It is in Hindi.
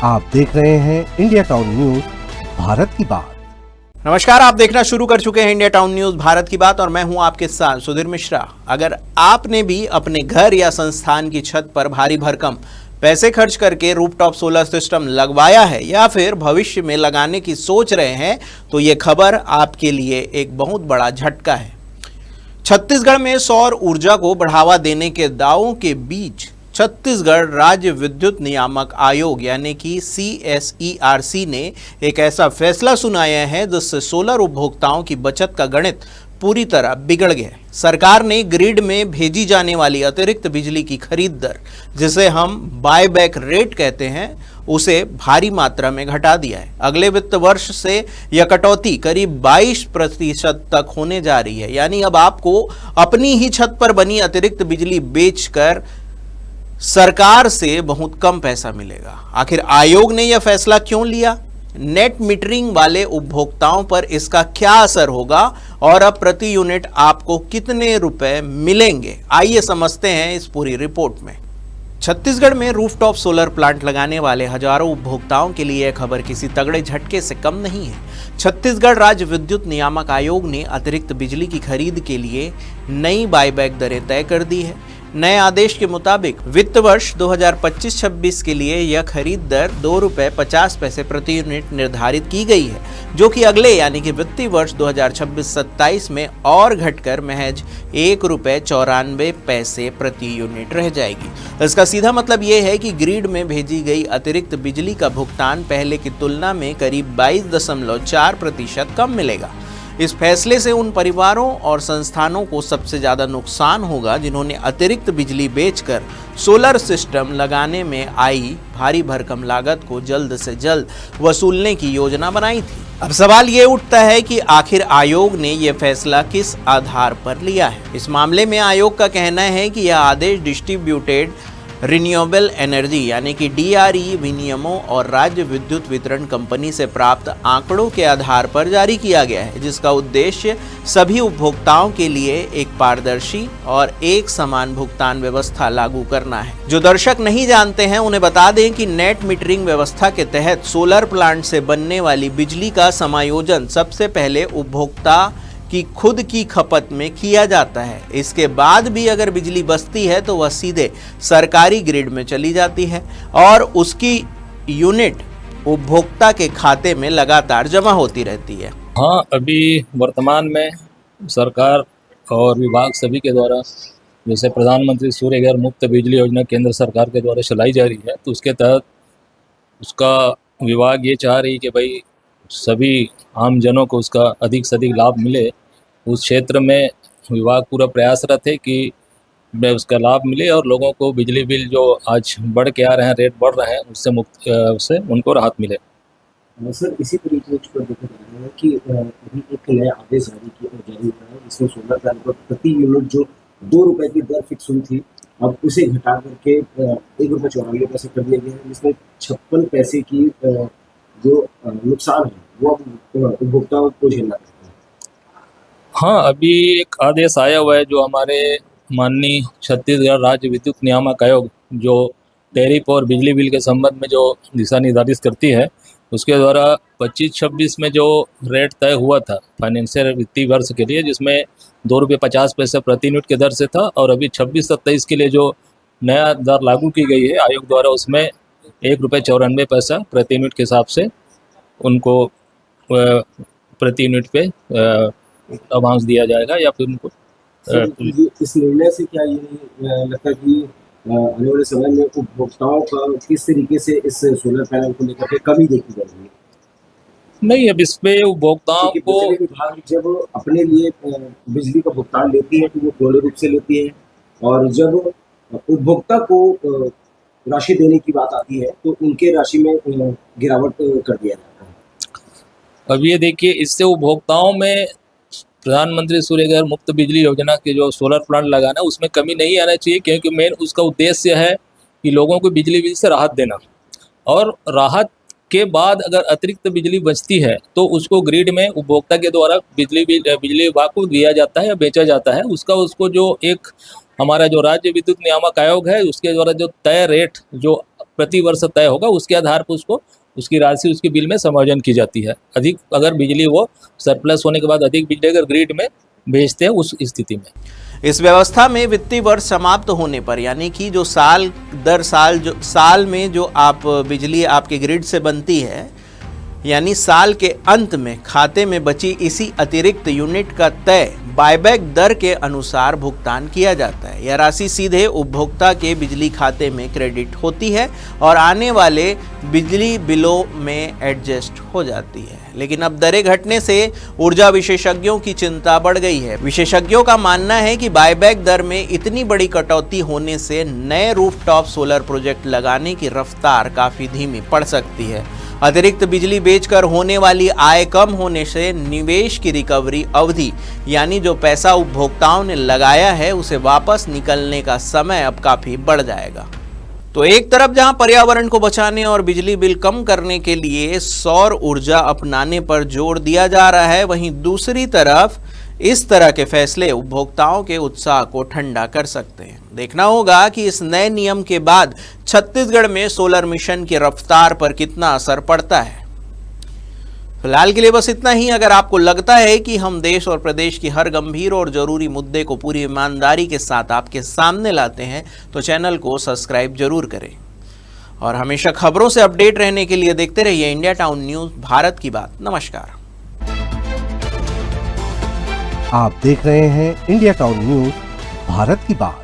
आप देख रहे हैं इंडिया टाउन न्यूज भारत की बात। नमस्कार, आप देखना शुरू कर चुके हैं इंडिया टाउन न्यूज भारत की बात और मैं हूं आपके साथ सुधीर मिश्रा। अगर आपने भी अपने घर या संस्थान की छत पर भारी भरकम पैसे खर्च करके रूफटॉप सोलर सिस्टम लगवाया है या फिर भविष्य में लगाने की सोच रहे हैं तो ये खबर आपके लिए एक बहुत बड़ा झटका है। छत्तीसगढ़ में सौर ऊर्जा को बढ़ावा देने के दावों के बीच छत्तीसगढ़ राज्य विद्युत नियामक आयोग यानी कि CSERC ने एक ऐसा फैसला सुनाया है जिससे सोलर उपभोक्ताओं की बचत का गणित पूरी तरह बिगड़ गया है। सरकार ने ग्रिड में भेजी जाने वाली अतिरिक्त बिजली की खरीद दर, जिसे हम बायबैक रेट कहते हैं, उसे भारी मात्रा में घटा दिया है। अगले वित्त वर्ष से यह कटौती करीब 22% तक होने जा रही है। यानी अब आपको अपनी ही छत पर बनी अतिरिक्त बिजली बेचकर सरकार से बहुत कम पैसा मिलेगा। आखिर आयोग ने यह फैसला क्यों लिया? नेट मीटरिंग वाले उपभोक्ताओं पर इसका क्या असर होगा और अब प्रति यूनिट आपको कितने रुपए मिलेंगे? आइए समझते हैं इस पूरी रिपोर्ट में। छत्तीसगढ़ में रूफटॉप सोलर प्लांट लगाने वाले हजारों उपभोक्ताओं के लिए यह खबर किसी तगड़े झटके से कम नहीं है। छत्तीसगढ़ राज्य विद्युत नियामक आयोग ने अतिरिक्त बिजली की खरीद के लिए नई बायबैक दरें तय कर दी है। नए आदेश के मुताबिक वित्त वर्ष 2025-26 के लिए यह खरीद दर ₹2.50 प्रति यूनिट निर्धारित की गई है, जो कि अगले यानी कि वित्तीय वर्ष 2026-27 में और घटकर महज ₹1.94 प्रति यूनिट रह जाएगी। इसका सीधा मतलब यह है कि ग्रिड में भेजी गई अतिरिक्त बिजली का भुगतान पहले की तुलना में करीब 22.4% कम मिलेगा। इस फैसले से उन परिवारों और संस्थानों को सबसे ज़्यादा नुकसान होगा जिन्होंने अतिरिक्त बिजली बेचकर सोलर सिस्टम लगाने में आई भारी भरकम लागत को जल्द से जल्द वसूलने की योजना बनाई थी। अब सवाल ये उठता है कि आखिर आयोग ने यह फैसला किस आधार पर लिया है। इस मामले में आयोग का कहना है कि यह आदेश डिस्ट्रीब्यूटेड रिन्यूएबल एनर्जी यानी कि DRE विनियमों और राज्य विद्युत वितरण कंपनी से प्राप्त आंकड़ों के आधार पर जारी किया गया है, जिसका उद्देश्य सभी उपभोक्ताओं के लिए एक पारदर्शी और एक समान भुगतान व्यवस्था लागू करना है। जो दर्शक नहीं जानते हैं उन्हें बता दें कि नेट मीटरिंग व्यवस्था के तहत सोलर प्लांट से बनने वाली बिजली का समायोजन सबसे पहले उपभोक्ता की खुद की खपत में किया जाता है। इसके बाद भी अगर बिजली बचती है तो वह सीधे सरकारी ग्रिड में चली जाती है और उसकी यूनिट उपभोक्ता के खाते में लगातार जमा होती रहती है। हाँ, अभी वर्तमान में सरकार और विभाग सभी के द्वारा जैसे प्रधानमंत्री सूर्य घर मुफ्त बिजली योजना केंद्र सरकार के द्वारा चलाई जा रही है, तो उसके तहत उसका विभाग ये चाह रही कि भाई सभी आम जनों को उसका अधिक से अधिक लाभ मिले। उस क्षेत्र में विभाग पूरा प्रयासरत है कि उसका लाभ मिले और लोगों को बिजली बिल जो आज बढ़ के आ रहे हैं, रेट बढ़ रहे हैं, उससे उनको राहत मिले। सर, इसी तरीके पर देखा जा रहा है कि अभी एक नया आदेश जारी हुआ है जिसमें सोलर पैनल पर प्रति यूनिट जो ₹2 की दर फिक्स हुई थी, अब उसे घटा करके ₹1.94 कर दिया गया है, जिसमें 56 पैसे की जो नुकसान है वो उपभोक्ताओं को झेलना पड़ता है। हाँ, अभी एक आदेश आया हुआ है जो हमारे माननीय छत्तीसगढ़ राज्य विद्युत नियामक आयोग जो टैरिफ और बिजली बिल के संबंध में जो दिशा निर्धारित करती है, उसके द्वारा 25-26 में जो रेट तय हुआ था फाइनेंशियल वित्तीय वर्ष के लिए, जिसमें ₹2.50 प्रति यूनिट के दर से था, और अभी 26-27 के लिए जो नया दर लागू की गई है आयोग द्वारा, उसमें ₹1.94 प्रति यूनिट के हिसाब से उनको प्रति यूनिट पे अवांस दिया जाएगा या फिर उनको इस निर्णय से क्या ये लगता है कि आने वाले समय में उपभोक्ताओं का किस तरीके से इस सोलर पैनल को लेकर के कमी देखी जाएगी? नहीं, अब इसमें उपभोक्ताओं को विभाग जब अपने लिए बिजली का भुगतान लेती है तो वो पूर्ण रूप से लेती है, और जब उपभोक्ता को राशि देने की बात आती है तो उनके राशि में गिरावट कर दिया जाता है। अब ये देखिए, इससे उपभोक्ताओं में प्रधानमंत्री सूर्य घर मुफ्त बिजली योजना के जो सोलर प्लांट लगाना है उसमें कमी नहीं आना चाहिए, क्योंकि मेन उसका उद्देश्य है कि लोगों को बिजली बिल से राहत देना, और राहत के बाद अगर अतिरिक्त बिजली बचती है तो उसको ग्रिड में उपभोक्ता के द्वारा बिजली विभाग को दिया जाता है या बेचा जाता है। उसको जो एक हमारा जो राज्य विद्युत नियामक आयोग है उसके द्वारा जो तय रेट जो प्रति वर्ष तय होगा, उसके आधार पर उसको उसकी राशि उसके बिल में समायोजन की जाती है। अधिक अगर बिजली वो सरप्लस होने के बाद अधिक बिजली अगर ग्रिड में भेजते हैं उस स्थिति में। इस व्यवस्था में वित्तीय वर्ष समाप्त होने पर, यानी कि जो साल दर साल जो साल में जो आप बिजली आपके ग्रिड से बनती है, यानी साल के अंत में खाते में बची इसी अतिरिक्त यूनिट का तय बायबैक दर के अनुसार भुगतान किया जाता है। यह राशि सीधे उपभोक्ता के बिजली खाते में क्रेडिट होती है और आने वाले बिजली बिलों में एडजस्ट हो जाती है। लेकिन अब दरें घटने से ऊर्जा विशेषज्ञों की चिंता बढ़ गई है। विशेषज्ञों का मानना है कि बायबैक दर में इतनी बड़ी कटौती होने से नए रूफटॉप सोलर प्रोजेक्ट लगाने की रफ्तार काफ़ी धीमी पड़ सकती है। अतिरिक्त बिजली बेचकर होने वाली आय कम होने से निवेश की रिकवरी अवधि, यानी जो पैसा उपभोक्ताओं ने लगाया है उसे वापस निकलने का समय अब काफ़ी बढ़ जाएगा। तो एक तरफ जहां पर्यावरण को बचाने और बिजली बिल कम करने के लिए सौर ऊर्जा अपनाने पर जोर दिया जा रहा है, वहीं दूसरी तरफ इस तरह के फैसले उपभोक्ताओं के उत्साह को ठंडा कर सकते हैं। देखना होगा कि इस नए नियम के बाद छत्तीसगढ़ में सोलर मिशन की रफ्तार पर कितना असर पड़ता है। फिलहाल के लिए बस इतना ही। अगर आपको लगता है कि हम देश और प्रदेश की हर गंभीर और जरूरी मुद्दे को पूरी ईमानदारी के साथ आपके सामने लाते हैं तो चैनल को सब्सक्राइब जरूर करें और हमेशा खबरों से अपडेट रहने के लिए देखते रहिए इंडिया टाउन न्यूज़ भारत की बात। नमस्कार। आप देख रहे हैं इंडिया टाउन न्यूज़ भारत की बात।